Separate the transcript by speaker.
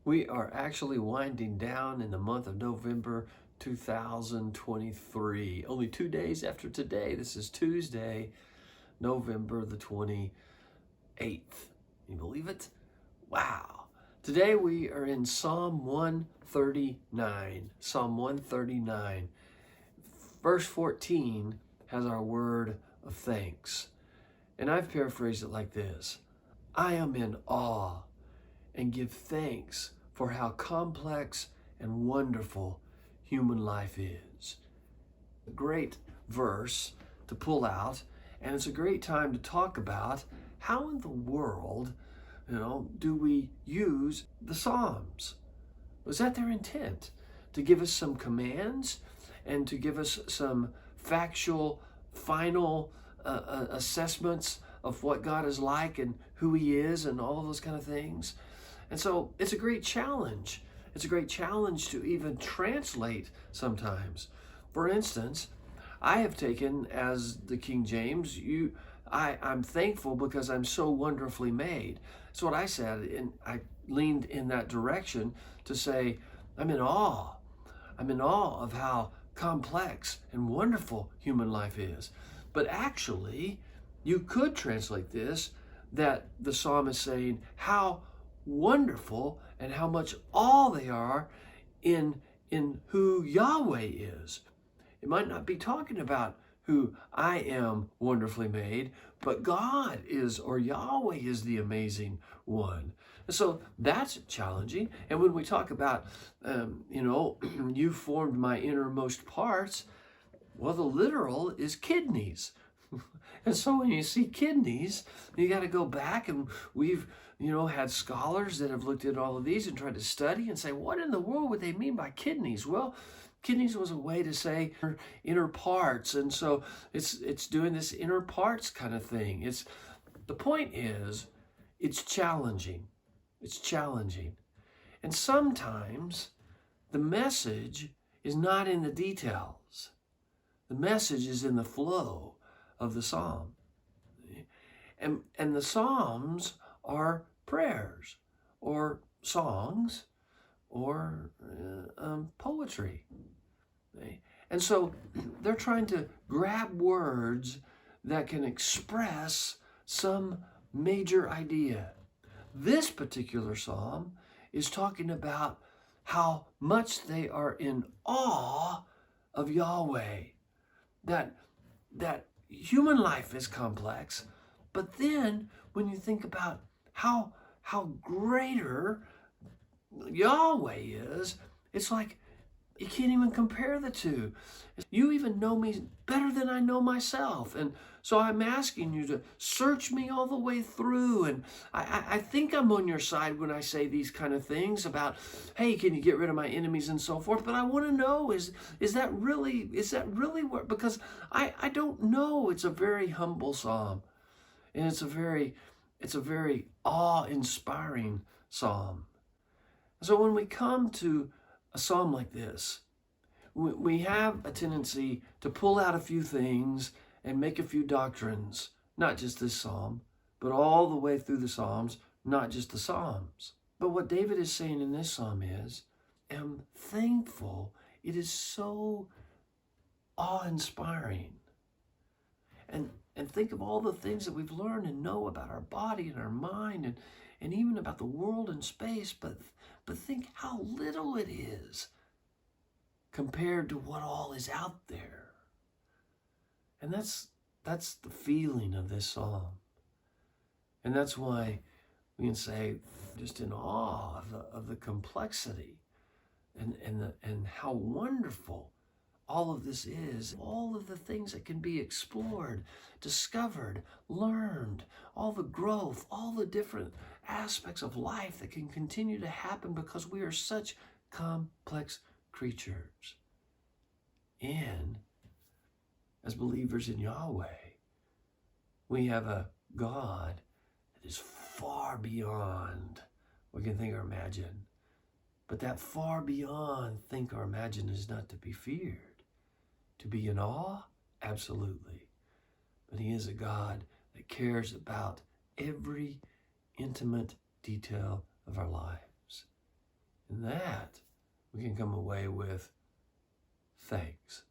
Speaker 1: We are actually winding down in the month of November 2023. Only 2 days after today. This is Tuesday, November the 28th. You believe it? Wow. Today we are in Psalm 139. Psalm 139. Verse 14 has our word of thanks. And I've paraphrased it like this: I am in awe and give thanks for how complex and wonderful human life is. A great verse to pull out, and it's a great time to talk about how in the world, do we use the Psalms? Was that their intent? To give us some commands and to give us some factual, final assessments of what God is like and who He is and all of those kind of things? And so it's a great challenge. It's a great challenge to even translate sometimes. For instance, I have taken as the King James, I'm thankful because I'm so wonderfully made. That's what I said, and I leaned in that direction to say, I'm in awe. I'm in awe of how complex and wonderful human life is. But actually, you could translate this that the psalm is saying how wonderful and how much awe they are in who Yahweh is. It might not be talking about who I am wonderfully made, but God is, or Yahweh is, the amazing one. And so that's challenging. And when we talk about, you formed my innermost parts, well, the literal is kidneys. And so when you see kidneys, you got to go back, and we've had scholars that have looked at all of these and tried to study and say, what in the world would they mean by kidneys? Well, kidneys was a way to say inner parts, and so it's doing this inner parts kind of thing. The point is, it's challenging. It's challenging. And sometimes the message is not in the details. The message is in the flow of the psalm. And the psalms are prayers or songs or poetry. And so they're trying to grab words that can express some major idea. This particular psalm is talking about how much they are in awe of Yahweh. That human life is complex, but then when you think about how greater Yahweh is, it's like you can't even compare the two. You even know me better than I know myself. And so I'm asking you to search me all the way through. And I think I'm on your side when I say these kind of things about, hey, can you get rid of my enemies and so forth? But I want to know, is that really what, because I don't know. It's a very humble psalm. And it's a very awe-inspiring psalm. So when we come to a psalm like this, we have a tendency to pull out a few things and make a few doctrines, not just this psalm, but all the way through the psalms, not just the psalms. But what David is saying in this psalm is, I'm thankful. It is so awe-inspiring. And think of all the things that we've learned and know about our body and our mind and even about the world and space, but think how little it is compared to what all is out there. And that's the feeling of this psalm. And that's why we can say, just in awe of the complexity and how wonderful all of this is, all of the things that can be explored, discovered, learned, all the growth, all the different aspects of life that can continue to happen because we are such complex creatures. And as believers in Yahweh, we have a God that is far beyond what we can think or imagine. But that far beyond think or imagine is not to be feared. To be in awe? Absolutely. But He is a God that cares about every intimate detail of our lives. And that we can come away with thanks.